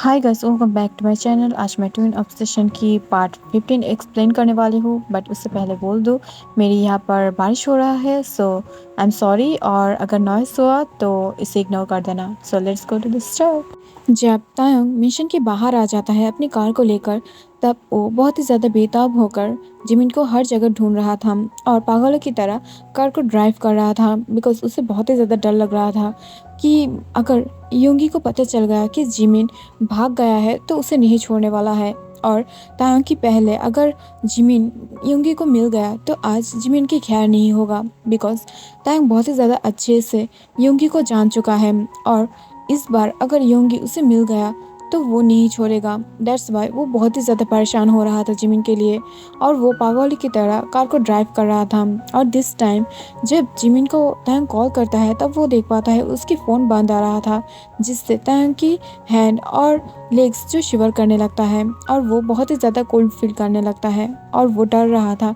Hi guys, welcome back to my channel. आज मैं twin obsession की पार्ट 15 एक्सप्लेन करने वाली हूँ, बट उससे पहले बोल दूँ मेरी यहाँ पर बारिश हो रहा है, सो आई एम सॉरी। और अगर नॉइस हुआ तो इसे इग्नोर कर देना। So let's go to the start. जब तायंग मिशन के बाहर आ जाता है अपनी कार को लेकर, तब वो बहुत ही ज़्यादा बेताब होकर जिमिन को हर जगह ढूंढ रहा था और पागलों की तरह कार को ड्राइव कर रहा था, बिकॉज उसे बहुत ही ज़्यादा डर लग रहा था कि अगर योंगी को पता चल गया कि जिमिन भाग गया है तो उसे नहीं छोड़ने वाला है। और तायंग की पहले अगर जिमिन योंगी को मिल गया तो आज जिमिन की खैर नहीं होगा, बिकॉज तायंग बहुत ही ज़्यादा अच्छे से योंगी को जान चुका है और इस बार अगर योंगी उसे मिल गया तो वो नहीं छोड़ेगा। दैट्स वाई वो बहुत ही ज़्यादा परेशान हो रहा था जिमिन के लिए, और वो पागल की तरह कार को ड्राइव कर रहा था। और दिस टाइम जब जिमिन को तायंग कॉल करता है तब वो देख पाता है उसकी फ़ोन बंद आ रहा था, जिससे तायंग की हैंड और लेग्स जो शिवर करने लगता है और वो बहुत ही ज़्यादा कोल्ड फील करने लगता है। और वो डर रहा था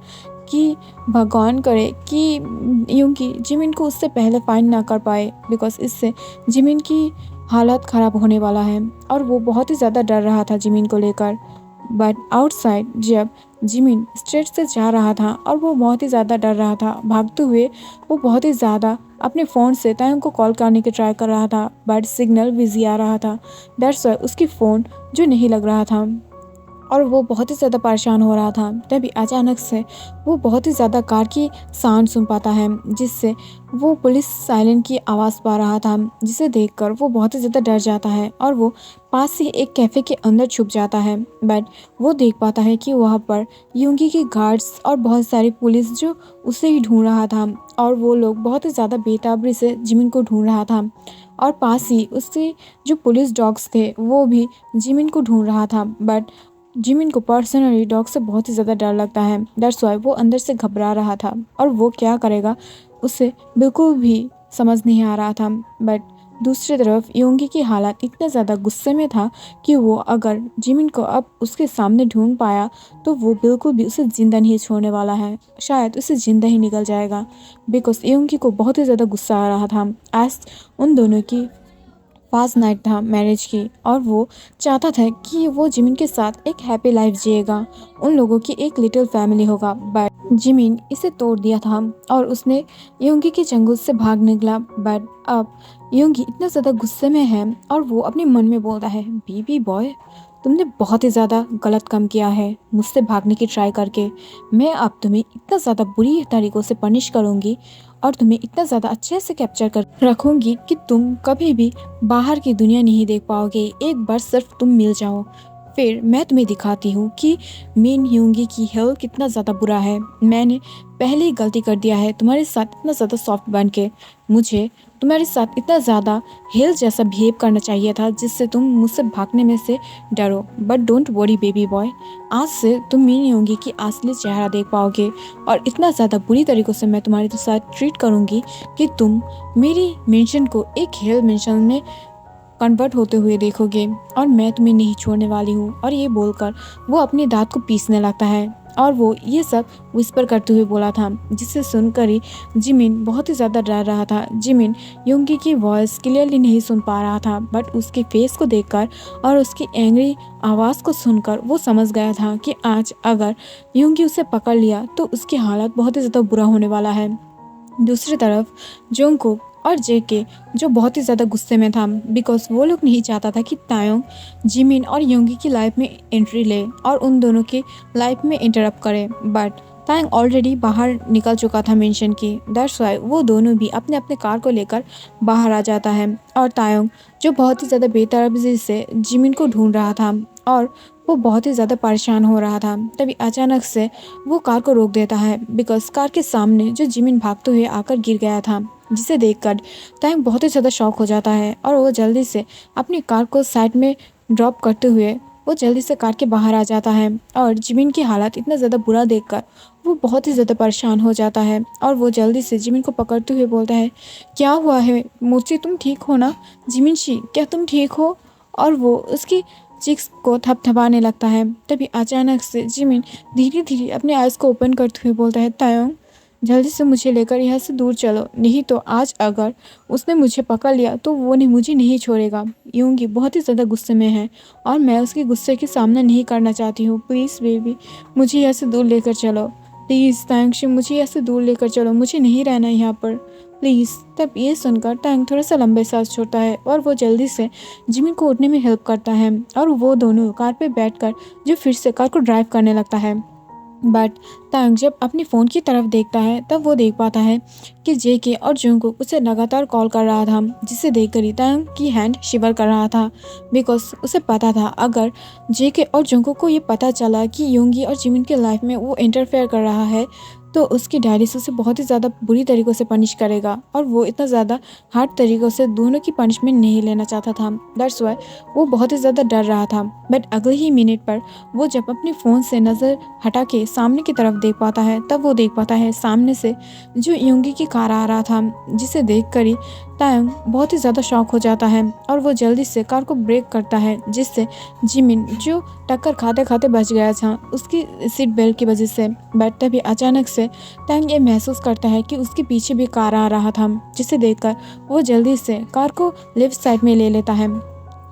कि भगवान करे कि योंगी जिमिन को उससे पहले फाइंड ना कर पाए, बिकॉज इससे जिमिन की हालत ख़राब होने वाला है। और वो बहुत ही ज़्यादा डर रहा था जिमिन को लेकर। बट आउटसाइड जब जिमिन स्ट्रेट से जा रहा था और वो बहुत ही ज़्यादा डर रहा था भागते हुए, वो बहुत ही ज़्यादा अपने फ़ोन से तायंग को कॉल करने की ट्राई कर रहा था, बट सिग्नल बिजी आ रहा था। दैट्स वाई उसकी फ़ोन जो नहीं लग रहा था और वो बहुत ही ज़्यादा परेशान हो रहा था। तभी अचानक से वो बहुत ही ज़्यादा कार की साउंड सुन पाता है, जिससे वो पुलिस सायरन की आवाज़ पा रहा था, जिसे देखकर वो बहुत ही ज़्यादा डर जाता है और वो पास ही एक कैफ़े के अंदर छुप जाता है। बट वो देख पाता है कि वहाँ पर योंगी के गार्ड्स और बहुत सारी पुलिस जो उसे ही ढूंढ रहा था, और वो लोग बहुत ही ज़्यादा बेताबरी से जिमिन को ढूंढ रहा था। और पास ही उसके जो पुलिस डॉग्स थे वो भी जिमिन को ढूंढ रहा था। बट जिमिन को पर्सनली डॉग से बहुत ही ज़्यादा डर लगता है। दैट्स वाई वो अंदर से घबरा रहा था और वो क्या करेगा उसे बिल्कुल भी समझ नहीं आ रहा था। बट दूसरी तरफ योंगी की हालत इतना ज़्यादा गुस्से में था कि वो अगर जिमिन को अब उसके सामने ढूंढ पाया तो वो बिल्कुल भी उसे ज़िंदा नहीं छोड़ने वाला है, शायद उसे ज़िंदा ही निकल जाएगा, बिकॉज योंगी को बहुत ही ज़्यादा गुस्सा आ रहा था। आज उन दोनों की फास्ट नाइट था मैरिज की, और वो चाहता था कि वो जिमिन के साथ एक हैप्पी लाइफ जिएगा, उन लोगों की एक लिटिल फैमिली होगा। बट जिमिन इसे तोड़ दिया था और उसने योंगी के चंगुल से भाग निकला। बट अब योंगी इतना ज़्यादा गुस्से में है और वो अपने मन में बोलता है, बेबी बॉय तुमने बहुत ही ज़्यादा गलत काम किया है मुझसे भागने की ट्राई करके। मैं अब तुम्हें इतना ज़्यादा बुरी तरीक़ों से पनिश करूँगी और तुम्हें इतना ज़्यादा अच्छे से कैप्चर कर रखूँगी कि तुम कभी भी बाहर की दुनिया नहीं देख पाओगे। एक बार सिर्फ तुम मिल जाओ, फिर मैं तुम्हें दिखाती हूँ कि मिन योंगी की हेल्थ कितना ज़्यादा बुरा है। मैंने पहले ही गलती कर दिया है तुम्हारे साथ इतना ज़्यादा सॉफ्ट बन के। मुझे तुम्हारे साथ इतना ज़्यादा हेल जैसा बिहेव करना चाहिए था जिससे तुम मुझसे भागने में से डरो। But don't worry baby boy, आज से तुम मिन योंगी की असली चेहरा देख पाओगे और इतना ज़्यादा बुरी तरीक़ों से मैं तुम्हारे साथ ट्रीट करूँगी कि तुम मेरी मेंशन को एक हेल मेंशन में कन्वर्ट होते हुए देखोगे, और मैं तुम्हें नहीं छोड़ने वाली हूँ। और ये बोलकर वो अपनी दांत को पीसने लगता है और वो ये सब विस्पर करते हुए बोला था, जिसे सुनकर ही जिमिन बहुत ही ज़्यादा डर रहा था। जिमिन योंगी की वॉइस क्लियरली नहीं सुन पा रहा था, बट उसके फेस को देखकर और उसकी एंग्री आवाज़ को सुनकर वो समझ गया था कि आज अगर योंगी उसे पकड़ लिया तो उसकी हालत बहुत ही ज़्यादा बुरा होने वाला है। दूसरी तरफ जोंगकुक और जेके जो बहुत ही ज़्यादा गुस्से में था, बिकॉज वो लोग नहीं चाहता था कि तायोंग जिमिन और योंगी की लाइफ में एंट्री ले और उन दोनों की लाइफ में इंटरप्ट करे। बट तायोंग ऑलरेडी बाहर निकल चुका था मेंशन की। दैट्स वाई वो दोनों भी अपने अपने कार को लेकर बाहर आ जाता है, और तायोंग जो बहुत ही ज़्यादा बेतरबी से जिमिन को ढूंढ रहा था और वो बहुत ही ज़्यादा परेशान हो रहा था, तभी अचानक से वो कार को रोक देता है, बिकॉज कार के सामने जो जिमिन भागते हुए आकर गिर गया था, जिसे देखकर तायंग बहुत ही ज़्यादा शॉक हो जाता है और वो जल्दी से अपनी कार को साइड में ड्रॉप करते हुए वो जल्दी से कार के बाहर आ जाता है। और जिमिन की हालत इतना ज़्यादा बुरा देखकर वो बहुत ही ज़्यादा परेशान हो जाता है और वो जल्दी से जिमिन को पकड़ते हुए बोलता है, क्या हुआ है मुझसे, तुम ठीक हो ना जिमिन शी, क्या तुम ठीक हो? और वो उसकी चिक्स को थपथपाने लगता है। तभी अचानक से जिमिन धीरे धीरे अपने आइज़ को ओपन करते हुए बोलता है, तायोंग जल्दी से मुझे लेकर यहाँ से दूर चलो, नहीं तो आज अगर उसने मुझे पकड़ लिया तो वो नहीं मुझे नहीं छोड़ेगा। यूंगी बहुत ही ज़्यादा गुस्से में है और मैं उसके गुस्से के सामना नहीं करना चाहती हूँ। प्लीज़ बेबी, मुझे यहाँ से दूर लेकर चलो। प्लीज़ थैंक्स, मुझे यहाँ से दूर लेकर चलो, मुझे नहीं रहना यहाँ पर प्लीज़। तब ये सुनकर टैंक थोड़ा सा लंबे सांस छोड़ता है और वो जल्दी से जिमिन को उठने में हेल्प करता है और वो दोनों कार पे बैठकर जो फिर से कार को ड्राइव करने लगता है। बट तंग जब अपने फ़ोन की तरफ देखता है तब वो देख पाता है कि जेके और जंगकुक उसे लगातार कॉल कर रहा था, जिसे देखकर ही तंग की हैंड शिवर कर रहा था। बिकॉज उसे पता था अगर जेके और जंगकुक को ये पता चला कि योंगी और जिमिन के लाइफ में वो इंटरफेयर कर रहा है तो उसकी डायरी से उसे बहुत ही ज़्यादा बुरी तरीक़ों से पनिश करेगा और वो इतना ज़्यादा हार्ड तरीक़ों से दोनों की पनिशमेंट नहीं लेना चाहता था। दैट्स वाई वो बहुत ही ज़्यादा डर रहा था। बट अगले ही मिनट पर वो जब अपने फ़ोन से नज़र हटा के सामने की तरफ देख पाता है तब वो देख पाता है सामने से जो योंगी की कार आ रहा था, जिसे देख कर ही तायंग बहुत ही ज़्यादा शॉक हो जाता है और वो जल्दी से कार को ब्रेक करता है, जिससे जिमिन जो टक्कर खाते खाते बच गया था उसकी सीट बेल्ट की वजह से। बट तभी अचानक से तायंग ये महसूस करता है कि उसके पीछे भी कार आ रहा था, जिसे देखकर वो जल्दी से कार को लेफ्ट साइड में ले लेता है।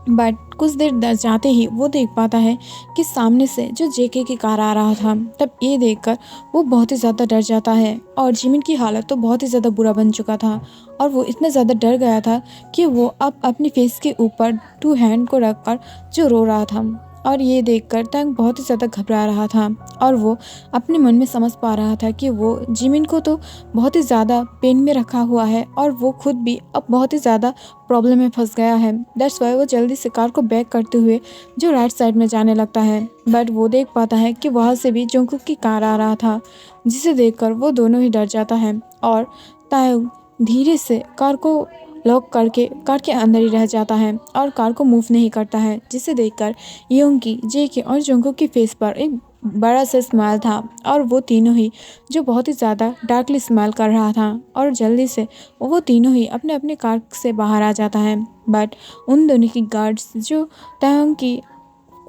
बट कुछ देर जाते ही वो देख पाता है कि सामने से जो जेके की कार आ रहा था। तब ये देखकर वो बहुत ही ज़्यादा डर जाता है और जिमिन की हालत तो बहुत ही ज़्यादा बुरा बन चुका था और वो इतना ज़्यादा डर गया था कि वो अब अपनी फेस के ऊपर 2 हैंड को रखकर जो रो रहा था। और ये देखकर तंग बहुत ही ज़्यादा घबरा रहा था और वो अपने मन में समझ पा रहा था कि वो जिमिन को तो बहुत ही ज़्यादा पेन में रखा हुआ है और वो खुद भी अब बहुत ही ज़्यादा प्रॉब्लम में फंस गया है। दैट्स वाई वो जल्दी से कार को बैक करते हुए जो राइट साइड में जाने लगता है। बट वो देख पाता है कि वहाँ से भी जंगकुक की कार आ रहा था, जिसे देखकर वो दोनों ही डर जाता है और तायुग धीरे से कार को लॉक करके कार के अंदर ही रह जाता है और कार को मूव नहीं करता है, जिसे देखकर योंगी, जेके और जंगकुक की फेस पर एक बड़ा सा स्माइल था और वो तीनों ही जो बहुत ही ज़्यादा डार्कली स्माइल कर रहा था और जल्दी से वो तीनों ही अपने अपने कार से बाहर आ जाता है। बट उन दोनों की गार्ड्स जो तायंग की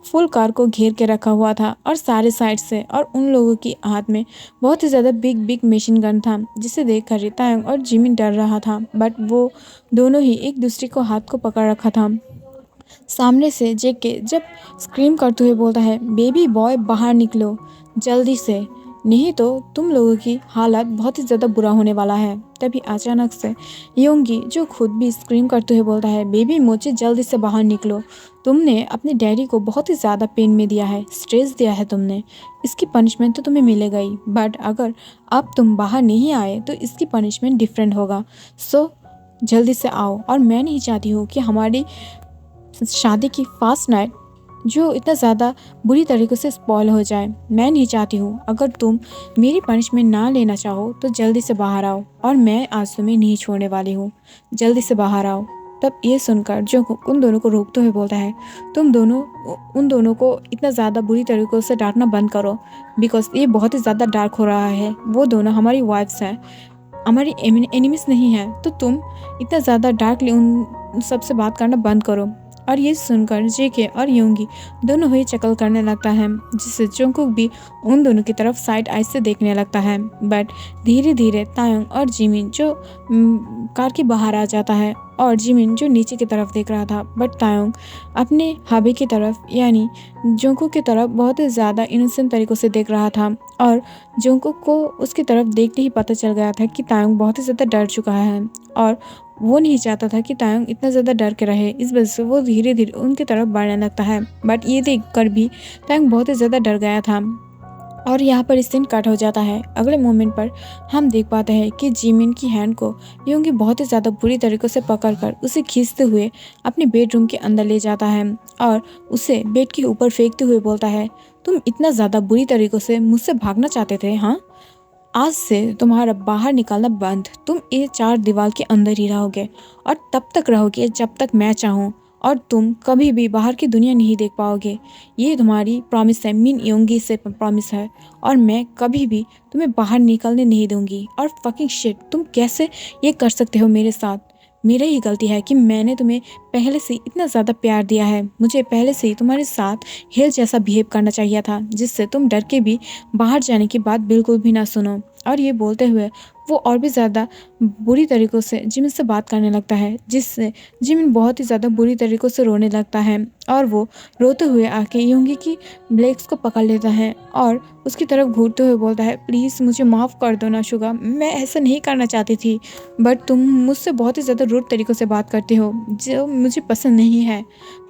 फुल कार को घेर के रखा हुआ था और सारे साइड से, और उन लोगों की हाथ में बहुत ही ज़्यादा बिग बिग मशीन गन था, जिसे देख कर तायंग और जिमिन डर रहा था। बट वो दोनों ही एक दूसरे को हाथ को पकड़ रखा था। सामने से जेके जब स्क्रीम करते हुए बोलता है, बेबी बॉय बाहर निकलो जल्दी से, नहीं तो तुम लोगों की हालत बहुत ही ज़्यादा बुरा होने वाला है। तभी अचानक से योंगी जो खुद भी स्क्रीम करते हुए बोलता है, बेबी मुझे जल्दी से बाहर निकलो, तुमने अपने डैडी को बहुत ही ज़्यादा पेन में दिया है, स्ट्रेस दिया है तुमने, इसकी पनिशमेंट तो तुम्हें मिलेगा ही, बट अगर अब तुम बाहर नहीं आए तो इसकी पनिशमेंट डिफरेंट होगा। सो जल्दी से आओ। और मैं नहीं चाहती हूँ कि हमारी शादी की फास्ट नाइट जो इतना ज़्यादा बुरी तरीक़े से स्पॉइल हो जाए। मैं नहीं चाहती हूँ। अगर तुम मेरी पनिशमेंट ना लेना चाहो तो जल्दी से बाहर आओ और मैं आज तुम्हें नहीं छोड़ने वाली हूँ, जल्दी से बाहर आओ। तब ये सुनकर जो उन दोनों को रोकते हुए बोलता है, तुम दोनों उन दोनों को इतना ज़्यादा बुरी तरीक़ों से डांटना बंद करो, बिकॉज ये बहुत ही ज़्यादा डार्क हो रहा है। वो दोनों हमारी वाइफ्स हैं, हमारी एनिमीज नहीं है, तो तुम इतना ज़्यादा डार्कली उन सबसे बात करना बंद करो। और ये सुनकर जेके और योंगी दोनों ही चकल करने लगता है, जिससे जंगकुक भी उन दोनों की तरफ साइड आइज से देखने लगता है। बट धीरे धीरे तायंग और जिमिन जो कार के बाहर आ जाता है और जिमिन जो नीचे की तरफ देख रहा था, बट तायंग अपने हबी की तरफ यानी जंगकुक की तरफ बहुत ही ज़्यादा इनोसेंट तरीक़ों से देख रहा था और जंगकुक को उसकी तरफ देखते ही पता चल गया था कि तायंग बहुत ही ज़्यादा डर चुका है और वो नहीं चाहता था कि तायंग इतना ज़्यादा डर के रहे। इस वजह से वो धीरे धीरे उनकी तरफ बढ़ने लगता है। बट ये देख कर भी तायंग बहुत ही ज़्यादा डर गया था और यहाँ पर सीन कट हो जाता है। अगले मोमेंट पर हम देख पाते हैं कि जिमिन की हैंड को योंगी बहुत ही ज़्यादा बुरी तरीक़ों से पकड़कर उसे खींचते हुए अपने बेडरूम के अंदर ले जाता है और उसे बेड के ऊपर फेंकते हुए बोलता है, तुम इतना ज़्यादा बुरी तरीक़ों से मुझसे भागना चाहते थे, हाँ? आज से तुम्हारा बाहर निकलना बंद, तुम ये 4 दीवार के अंदर ही रहोगे और तब तक रहोगे जब तक मैं चाहूँ, और तुम कभी भी बाहर की दुनिया नहीं देख पाओगे। ये तुम्हारी प्रॉमिस है, मिन योंगी से प्रॉमिस है, और मैं कभी भी तुम्हें बाहर निकलने नहीं दूंगी। और फकिंग शिट, तुम कैसे ये कर सकते हो मेरे साथ? मेरी ही गलती है कि मैंने तुम्हें पहले से इतना ज़्यादा प्यार दिया है, मुझे पहले से ही तुम्हारे साथ हेल जैसा बिहेव करना चाहिए था, जिससे तुम डर के भी बाहर जाने की बात बिल्कुल भी ना सुनो। और ये बोलते हुए वो और भी ज़्यादा बुरी तरीक़ों से जिमिन से बात करने लगता है, जिससे जिमिन बहुत ही ज़्यादा बुरी तरीक़ों से रोने लगता है और वो रोते हुए आके योंगी की लेग्स को पकड़ लेता है और उसकी तरफ घूरते हुए बोलता है, प्लीज़ मुझे माफ़ कर दो ना शुगा, मैं ऐसा नहीं करना चाहती थी, बट तुम मुझसे बहुत ही ज़्यादा रूड तरीक़ों से बात करते हो, जो मुझे पसंद नहीं है।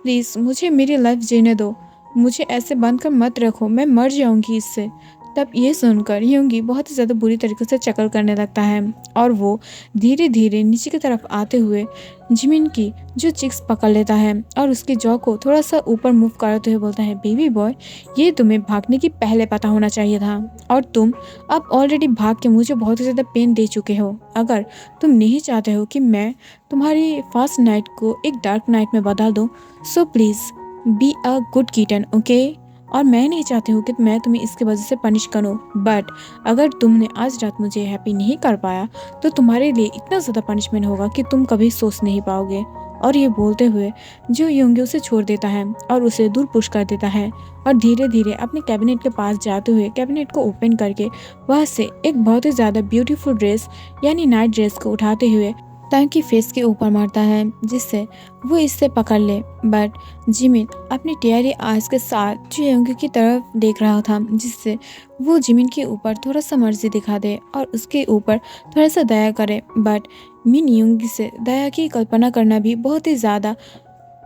प्लीज़ मुझे मेरी लाइफ जीने दो, मुझे ऐसे बांध कर मत रखो, मैं मर जाऊँगी इससे। तब ये सुनकर योंगी बहुत ही ज़्यादा बुरी तरीके से चकल करने लगता है और वो धीरे धीरे नीचे की तरफ आते हुए जिमिन की जो चिक्स पकड़ लेता है और उसकी जॉ को थोड़ा सा ऊपर मूव करते हुए बोलता है, बेबी बॉय, ये तुम्हें भागने की पहले पता होना चाहिए था और तुम अब ऑलरेडी भाग के मुझे बहुत ही ज़्यादा पेन दे चुके हो। अगर तुम नहीं चाहते हो कि मैं तुम्हारी फर्स्ट नाइट को एक डार्क नाइट में बदल दूँ, so please be a good kitten, okay. और मैं नहीं चाहती हूँ कि मैं तुम्हें इसकी वजह से पनिश करूँ, बट अगर तुमने आज रात मुझे हैप्पी नहीं कर पाया तो तुम्हारे लिए इतना ज़्यादा पनिशमेंट होगा कि तुम कभी सोच नहीं पाओगे। और ये बोलते हुए जो योंगी उसे छोड़ देता है और उसे दूर पुश कर देता है और धीरे धीरे अपने कैबिनेट के पास जाते हुए कैबिनेट को ओपन करके वहाँ से एक बहुत ही ज़्यादा ब्यूटीफुल ड्रेस यानी नाइट ड्रेस को उठाते हुए तांग की फेस के ऊपर मारता है, जिससे वो इससे पकड़ ले। बट जिमिन अपनी टेरी आइज के साथ जो योंगी की तरफ देख रहा था, जिससे वो जिमिन के ऊपर थोड़ा सा मर्जी दिखा दे और उसके ऊपर थोड़ा सा दया करे। बट मिन योंगी से दया की कल्पना करना भी बहुत ही ज़्यादा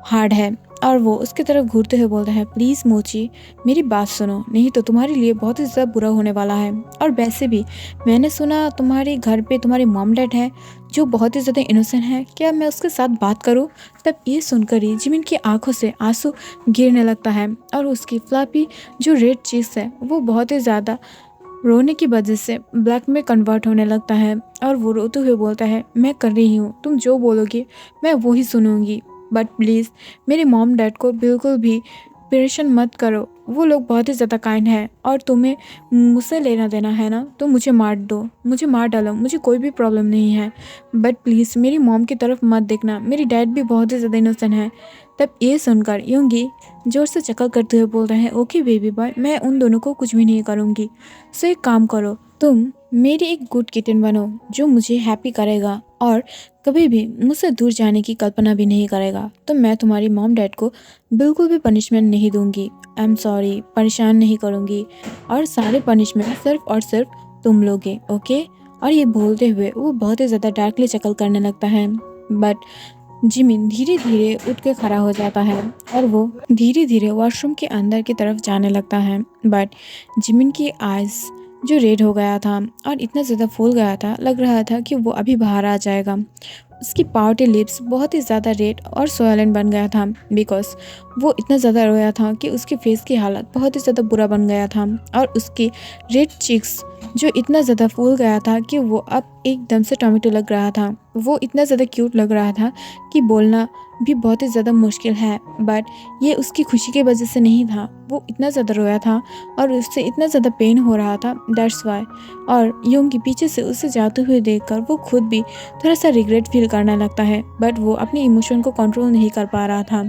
हार्ड है और वो उसकी तरफ घूरते हुए बोलता है, प्लीज़ मोची मेरी बात सुनो, नहीं तो तुम्हारे लिए बहुत ही ज़्यादा बुरा होने वाला है। और वैसे भी मैंने सुना तुम्हारे घर पे तुम्हारे मॉम डैड है जो बहुत ही ज़्यादा इनोसेंट है, क्या मैं उसके साथ बात करूं? तब ये सुनकर ही जिमिन की आंखों से आंसू गिरने लगता है और उसकी फ्लफी जो रेड चीज़ है वो बहुत ही ज़्यादा रोने की वजह से ब्लैक में कन्वर्ट होने लगता है और वो रोते हुए बोलता है, मैं कर रही हूँ, तुम जो बोलोगे मैं वो ही सुनूंगी, बट प्लीज़ मेरे मॉम डैड को बिल्कुल भी परेशान मत करो, वो लोग बहुत ही ज़्यादा काइंड हैं और तुम्हें मुझसे लेना देना है ना तो मुझे मार दो, मुझे मार डालो, मुझे कोई भी प्रॉब्लम नहीं है, बट प्लीज़ मेरी मॉम की तरफ मत देखना, मेरी डैड भी बहुत ही ज़्यादा इनोसेंट है। तब ये सुनकर योंगी जोर से चक्कर करते हुए बोल रहे हैं, ओके बेबी बॉय, मैं उन दोनों को कुछ भी नहीं करूँगी। सो एक काम करो, तुम मेरी एक गुड किटन बनो जो मुझे हैप्पी करेगा और कभी भी मुझसे दूर जाने की कल्पना भी नहीं करेगा, तो मैं तुम्हारी मॉम डैड को बिल्कुल भी पनिशमेंट नहीं दूंगी, आई एम सॉरी, परेशान नहीं करूंगी और सारे पनिशमेंट सिर्फ और सिर्फ तुम लोगे, ओके। और ये बोलते हुए वो बहुत ही ज़्यादा डार्कली चकल करने लगता है। बट जिमिन धीरे धीरे उठ के खड़ा हो जाता है और वो धीरे धीरे वॉशरूम के अंदर की तरफ जाने लगता है। बट जिमिन की आइज़ जो रेड हो गया था और इतना ज़्यादा फूल गया था, लग रहा था कि वो अभी बाहर आ जाएगा। उसकी पाउटी लिप्स बहुत ही ज़्यादा रेड और सोयलन बन गया था बिकॉज वो इतना ज़्यादा रोया था कि उसके फेस की हालत बहुत ही ज़्यादा बुरा बन गया था और उसकी रेड चिक्स जो इतना ज़्यादा फूल गया था कि वो अब एकदम से टोमेटो लग रहा था। वो इतना ज़्यादा क्यूट लग रहा था कि बोलना भी बहुत ही ज़्यादा मुश्किल है, बट ये उसकी खुशी की वजह से नहीं था, वो इतना ज़्यादा रोया था और उससे इतना ज़्यादा पेन हो रहा था, दैट्स वाई। और योंगी पीछे से उसे जाते हुए देखकर वो खुद भी थोड़ा सा रिग्रेट फील करने लगता है, बट वो अपने इमोशन को कंट्रोल नहीं कर पा रहा था।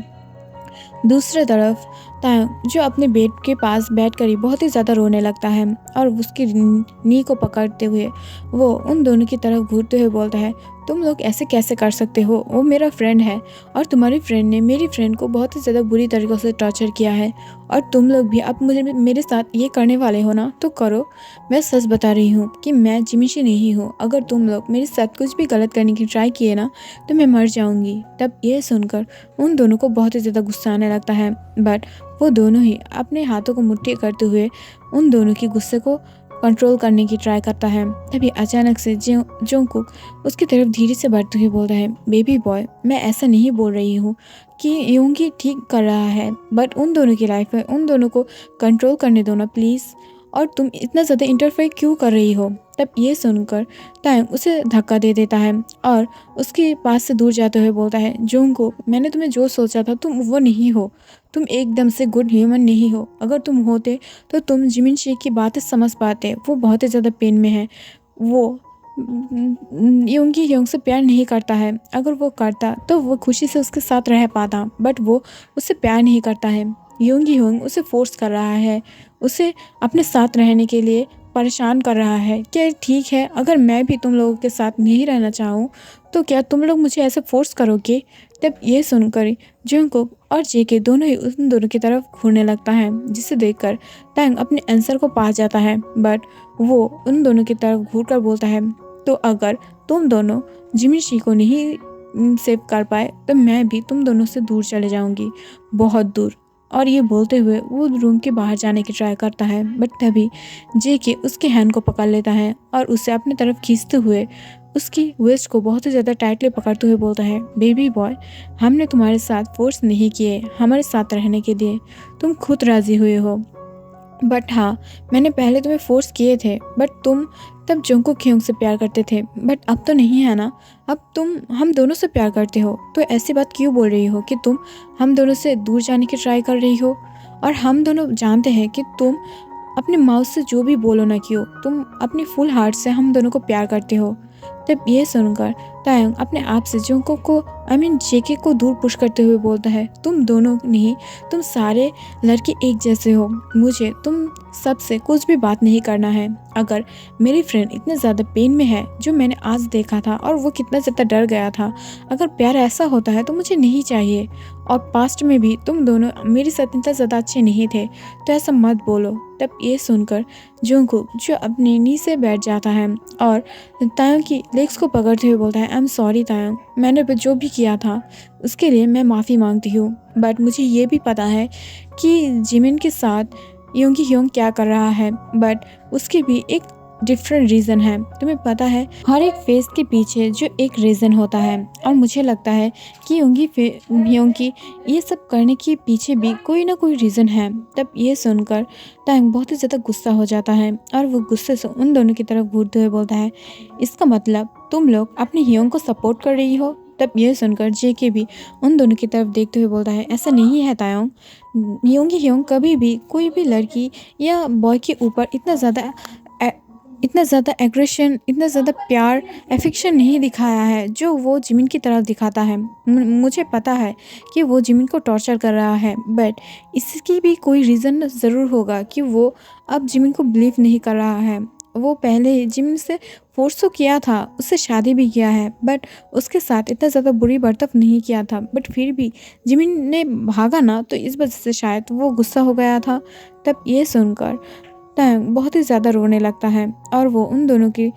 दूसरी तरफ तांग जो अपने बेड के पास बैठकर ही बहुत ही ज़्यादा रोने लगता है और उसकी नी को पकड़ते हुए वो उन दोनों की तरफ घूरते हुए बोलता है, तुम लोग ऐसे कैसे कर सकते हो, वो मेरा फ्रेंड है और तुम्हारी फ्रेंड ने मेरी फ्रेंड को बहुत ही ज़्यादा बुरी तरीक़ों से टॉर्चर किया है और तुम लोग भी अब मुझे मेरे साथ ये करने वाले हो ना तो करो। मैं सच बता रही हूँ कि मैं जिमिशी नहीं हूँ, अगर तुम लोग मेरे साथ कुछ भी गलत करने की ट्राई किए ना तो मैं मर जाऊँगी। तब ये सुनकर उन दोनों को बहुत ही ज़्यादा गुस्सा आने लगता है, बट वो दोनों ही अपने हाथों को मुट्ठी करते हुए उन दोनों की गुस्से को कंट्रोल करने की ट्राई करता है। तभी अचानक से जोंगकुक उसकी तरफ धीरे से बढ़ते हुए बोलता है, बेबी बॉय, मैं ऐसा नहीं बोल रही हूँ कि योंगी ठीक कर रहा है, बट उन दोनों की लाइफ है, उन दोनों को कंट्रोल करने दो ना प्लीज़, और तुम इतना ज़्यादा इंटरफेयर क्यों कर रही हो। तब ये सुनकर तांग उसे धक्का दे देता है और उसके पास से दूर जाते हुए बोलता है, जोंगकुक, मैंने तुम्हें जो सोचा था तुम वो नहीं हो, तुम एकदम से गुड ह्यूमन नहीं हो, अगर तुम होते तो तुम जिमिन शी की बातें समझ पाते, वो बहुत ही ज़्यादा पेन में है, वो यूंगी ह्योंग से प्यार नहीं करता है। अगर वो करता तो वो खुशी से उसके साथ रह पाता, बट वो उससे प्यार नहीं करता है। यूंगी ह्योंग उसे फोर्स कर रहा है, उसे अपने साथ रहने के लिए परेशान कर रहा है। क्या ठीक है, अगर मैं भी तुम लोगों के साथ नहीं रहना चाहूँ तो क्या तुम लोग मुझे ऐसे फोर्स करोगे? तब ये सुनकर जंगकुक और जेके दोनों ही उन दोनों की तरफ घूरने लगता है, जिसे देखकर टैंग अपने आंसर को पा जाता है। बट वो उन दोनों की तरफ घूर कर बोलता है, तो अगर तुम दोनों जिमिन शी को नहीं सेव कर पाए तो मैं भी तुम दोनों से दूर चले जाऊंगी, बहुत दूर। और ये बोलते हुए वो रूम के बाहर जाने की ट्राई करता है, बट तभी जेके उसके हैंड को पकड़ लेता है और उसे अपनी तरफ खींचते हुए उसकी वेस्ट को बहुत ही ज़्यादा टाइटली पकड़ते हुए बोलता है, बेबी बॉय, हमने तुम्हारे साथ फोर्स नहीं किए हमारे साथ रहने के लिए, तुम खुद राज़ी हुए हो। बट हाँ, मैंने पहले तुम्हें फोर्स किए थे, बट तुम तब जंगकुक ह्योंग से प्यार करते थे, बट अब तो नहीं है ना। अब तुम हम दोनों से प्यार करते हो, तो ऐसी बात क्यों बोल रही हो कि तुम हम दोनों से दूर जाने की ट्राई कर रही हो? और हम दोनों जानते हैं कि तुम अपने माउथ से जो भी बोलो ना क्यों, तुम अपनी फुल हार्ट से हम दोनों को प्यार करते हो। तब ये सुनकर तायंग अपने आप से जंगकुक को जेके को दूर पुश करते हुए बोलता है, तुम दोनों नहीं, तुम सारे लड़के एक जैसे हो, मुझे तुम सबसे कुछ भी बात नहीं करना है। अगर मेरी फ्रेंड इतने ज़्यादा पेन में है जो मैंने आज देखा था और वो कितना ज़्यादा डर गया था, अगर प्यार ऐसा होता है तो मुझे नहीं चाहिए। और पास्ट में भी तुम दोनों मेरे साथ इतना ज़्यादा अच्छे नहीं थे, तो ऐसा मत बोलो। तब ये सुनकर जंगकुक जो अपने नी से बैठ जाता है और तायंग की लेग्स को पकड़ते हुए बोलता है, आई एम सॉरी तायंग, मैंने जो भी किया था उसके लिए मैं माफ़ी मांगती हूँ। बट मुझे ये भी पता है कि जिमिन के साथ यूंगी ह्योंग क्या कर रहा है, बट उसके भी एक डिफरेंट रीज़न है। तुम्हें पता है, हर एक फेस के पीछे जो एक रीज़न होता है, और मुझे लगता है कि यूंगी ह्योंग की ये सब करने के पीछे भी कोई ना कोई रीज़न है। तब ये सुनकर टाइम बहुत ही ज़्यादा गुस्सा हो जाता है और वो गुस्से से उन दोनों की तरफ घूरते हुए बोलता है, इसका मतलब तुम लोग अपने ह्योंग को सपोर्ट कर रही हो? तब यह सुनकर जेके भी उन दोनों की तरफ देखते हुए बोलता है, ऐसा नहीं है तायोंग, यूंगी ह्योंग कभी भी कोई भी लड़की या बॉय के ऊपर इतना ज़्यादा एग्रेशन, इतना ज़्यादा प्यार, एफेक्शन नहीं दिखाया है जो वो जिमिन की तरफ दिखाता है। मुझे पता है कि वो जिमिन को टॉर्चर कर रहा है, बट इसकी भी कोई रीज़न ज़रूर होगा कि वो अब जिमिन को बिलीव नहीं कर रहा है। वो पहले जिमिन से फोर्स तो किया था, उससे शादी भी किया है, बट उसके साथ इतना ज़्यादा बुरी बर्ताव नहीं किया था, बट फिर भी जिमिन ने भागा ना, तो इस वजह से शायद वो गुस्सा हो गया था। तब ये सुनकर टैंग बहुत ही ज़्यादा रोने लगता है और वो उन दोनों की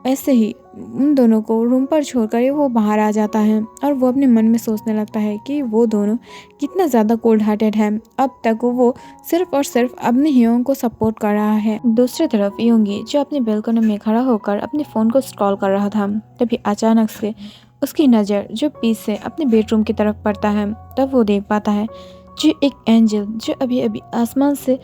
ऐसे ही उन दोनों को रूम पर छोड़कर वो बाहर आ जाता है और वो अपने मन में सोचने लगता है कि वो दोनों कितना ज़्यादा कोल्ड हार्टेड है। अब तक वो सिर्फ और सिर्फ अपने ह्योंग को सपोर्ट कर रहा है। दूसरी तरफ यूंगी जो अपनी बालकनी में खड़ा होकर अपने फ़ोन को स्क्रॉल कर रहा था, तभी अचानक से उसकी नज़र जो पीछे अपने बेडरूम की तरफ पड़ता है। तब वो देख पाता है जो एक एंजल जो अभी अभी आसमान से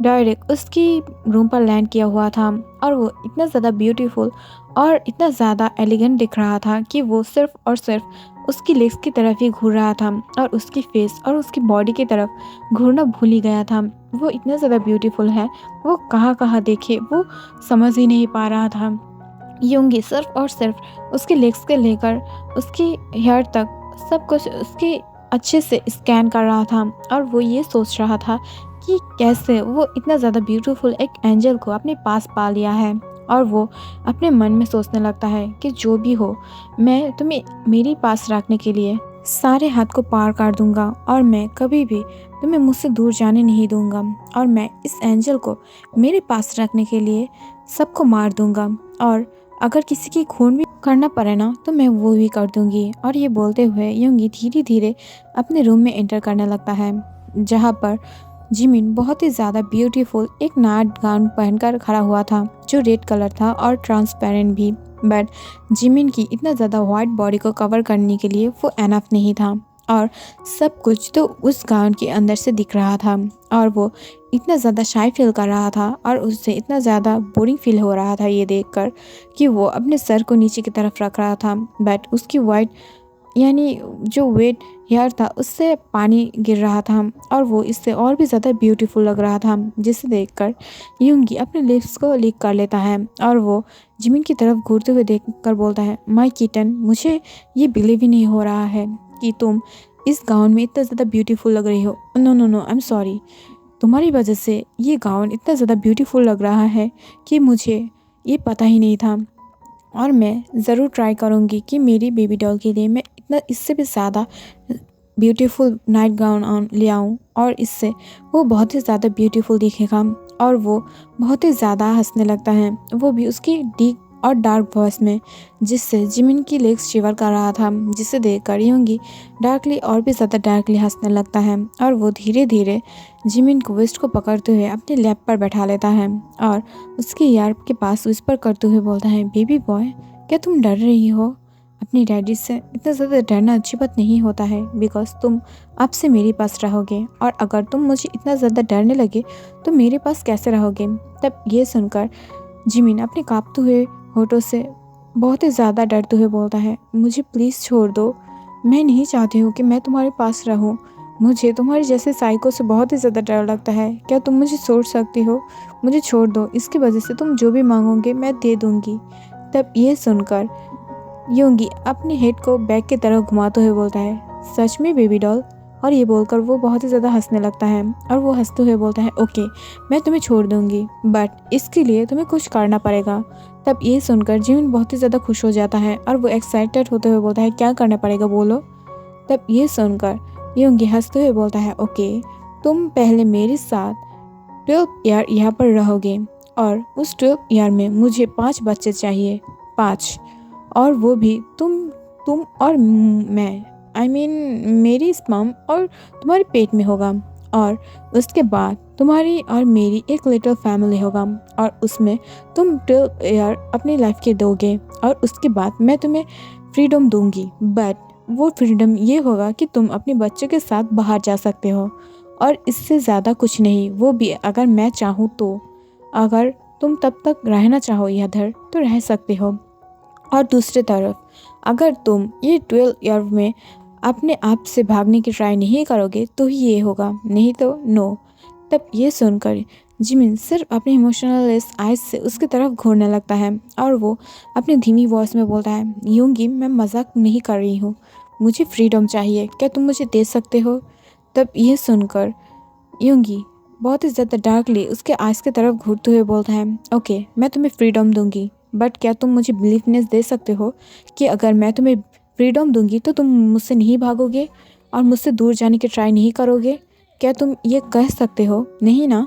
डायरेक्ट उसकी रूम पर लैंड किया हुआ था, और वो इतना ज़्यादा ब्यूटीफुल और इतना ज़्यादा एलिगेंट दिख रहा था कि वो सिर्फ और सिर्फ उसकी लेग्स की तरफ ही घूर रहा था और उसकी फेस और उसकी बॉडी की तरफ घूरना भूल ही गया था। वो इतना ज़्यादा ब्यूटीफुल है, वो कहाँ कहाँ देखे वो समझ ही नहीं पा रहा था। यूंगी सिर्फ और सिर्फ उसके लेग्स के लेकर उसकी हेयर तक सब कुछ उसके अच्छे से स्कैन कर रहा था, और वो ये सोच रहा था कि कैसे वो इतना ज़्यादा ब्यूटीफुल एक एंजल को अपने पास पा लिया है। और वो अपने मन में सोचने लगता है कि जो भी हो, मैं तुम्हें मेरे पास रखने के लिए सारे हाथ को पार कर दूंगा, और मैं कभी भी तुम्हें मुझसे दूर जाने नहीं दूंगा, और मैं इस एंजल को मेरे पास रखने के लिए सबको मार दूंगा, और अगर किसी की खून भी करना पड़े ना तो मैं वो भी कर दूंगी। और ये बोलते हुए यूंगी धीरे धीरे अपने रूम में एंटर करने लगता है, जहाँ पर जिमिन बहुत ही ज़्यादा ब्यूटीफुल एक नाइट गाउन पहनकर खड़ा हुआ था जो रेड कलर था और ट्रांसपेरेंट भी, बट जिमिन की इतना ज़्यादा वाइट बॉडी को कवर करने के लिए वो एनफ नहीं था, और सब कुछ तो उस गाउन के अंदर से दिख रहा था, और वो इतना ज़्यादा शाई फील कर रहा था और उससे इतना ज़्यादा बोरिंग फील हो रहा था ये देखकर कि वो अपने सर को नीचे की तरफ रख रहा था, बट उसकी वाइट यानी जो वेट हेयर था उससे पानी गिर रहा था और वो इससे और भी ज़्यादा ब्यूटीफुल लग रहा था, जिसे देखकर यूंगी अपने लिप्स को लिक कर लेता है और वो जिमिन की तरफ घूरते हुए देखकर बोलता है, माय किटन, मुझे ये बिलीव ही नहीं हो रहा है कि तुम इस गाउन में इतना ज़्यादा ब्यूटीफुल लग रही हो। No no no, I am sorry, तुम्हारी वजह से ये गाउन इतना ज़्यादा ब्यूटीफुल लग रहा है कि मुझे ये पता ही नहीं था। और मैं ज़रूर ट्राई करूँगी कि मेरी बेबी डॉल के लिए मैं इतना इससे भी ज़्यादा ब्यूटीफुल नाइट गाउन ले आऊँ और इससे वो बहुत ही ज़्यादा ब्यूटीफुल दिखेगा। और वो बहुत ही ज़्यादा हंसने लगता है, वो भी उसकी डीप और डार्क वॉइस में, जिससे जिमिन की लेग्स शिवर कर रहा था, जिसे देखकर यूंगी डार्कली और भी ज़्यादा डार्कली हंसने लगता है और वो धीरे धीरे जिमिन को वेस्ट को पकड़ते हुए अपने लैप पर बैठा लेता है और उसके यार के पास विस्पर करते हुए बोलता है, बेबी बॉय, क्या तुम डर रही हो? अपनी डैडी से इतना ज़्यादा डरना अच्छी बात नहीं होता है, बिकॉज तुम अब से मेरे पास रहोगे और अगर तुम मुझे इतना ज़्यादा डरने लगे तो मेरे पास कैसे रहोगे? तब ये सुनकर जिमिन अपने कांपते हुए होठों से बहुत ही ज़्यादा डरते हुए बोलता है, मुझे प्लीज़ छोड़ दो, मैं नहीं चाहती हूँ कि मैं तुम्हारे पास रहूँ, मुझे तुम्हारे जैसे साइको से बहुत ही ज़्यादा डर लगता है, क्या तुम मुझे छोड़ सकती हो? मुझे छोड़ दो, इसकी वजह से तुम जो भी मांगोगे मैं दे दूँगी। तब ये सुनकर यूंगी अपने हेड को बैक की तरफ घुमाते हुए बोलता है, सच में बेबी डॉल? और ये बोलकर वो बहुत ही ज़्यादा हंसने लगता है और वो हंसते हुए बोलता है, ओके, मैं तुम्हें छोड़ दूंगी, बट इसके लिए तुम्हें कुछ करना पड़ेगा। तब ये सुनकर जिमिन बहुत ही ज़्यादा खुश हो जाता है और वो एक्साइटेड होते हुए बोलता है, क्या करना पड़ेगा बोलो? तब ये सुनकर यूंगी हंसते हुए बोलता है, ओके, तुम पहले मेरे साथ 12 ईयर यहाँ पर रहोगे और उस 12 ईयर में मुझे 5 बच्चे चाहिए, 5, और वो भी तुम और मैं, आई मीन मेरी स्पर्म और तुम्हारे पेट में होगा और उसके बाद तुम्हारी और मेरी एक लिटिल फैमिली होगा और उसमें तुम 12 ईयर अपनी लाइफ के दोगे और उसके बाद मैं तुम्हें फ्रीडम दूंगी, बट वो फ्रीडम ये होगा कि तुम अपने बच्चों के साथ बाहर जा सकते हो और इससे ज़्यादा कुछ नहीं, वो भी अगर मैं चाहूँ तो। अगर तुम तब तक रहना चाहो इधर तो रह सकते हो, और दूसरी तरफ अगर तुम ये 12 ईयर में अपने आप से भागने की ट्राई नहीं करोगे तो ही ये होगा, नहीं तो नो। तब ये सुनकर जिमिन सिर्फ अपने इमोशनलेस आइज से उसकी तरफ घूरने लगता है और वो अपनी धीमी वॉइस में बोलता है, यूंगी, मैं मजाक नहीं कर रही हूँ, मुझे फ्रीडम चाहिए, क्या तुम मुझे दे सकते हो? तब ये सुनकर यूंगी बहुत ही ज़्यादा डार्कली उसके आइज की तरफ घूरते हुए बोलता है, ओके, मैं तुम्हें फ्रीडम दूंगी, बट क्या तुम मुझे बिलीवनेस दे सकते हो कि अगर मैं तुम्हें फ्रीडम दूंगी तो तुम मुझसे नहीं भागोगे और मुझसे दूर जाने की ट्राई नहीं करोगे? क्या तुम ये कह सकते हो? नहीं ना?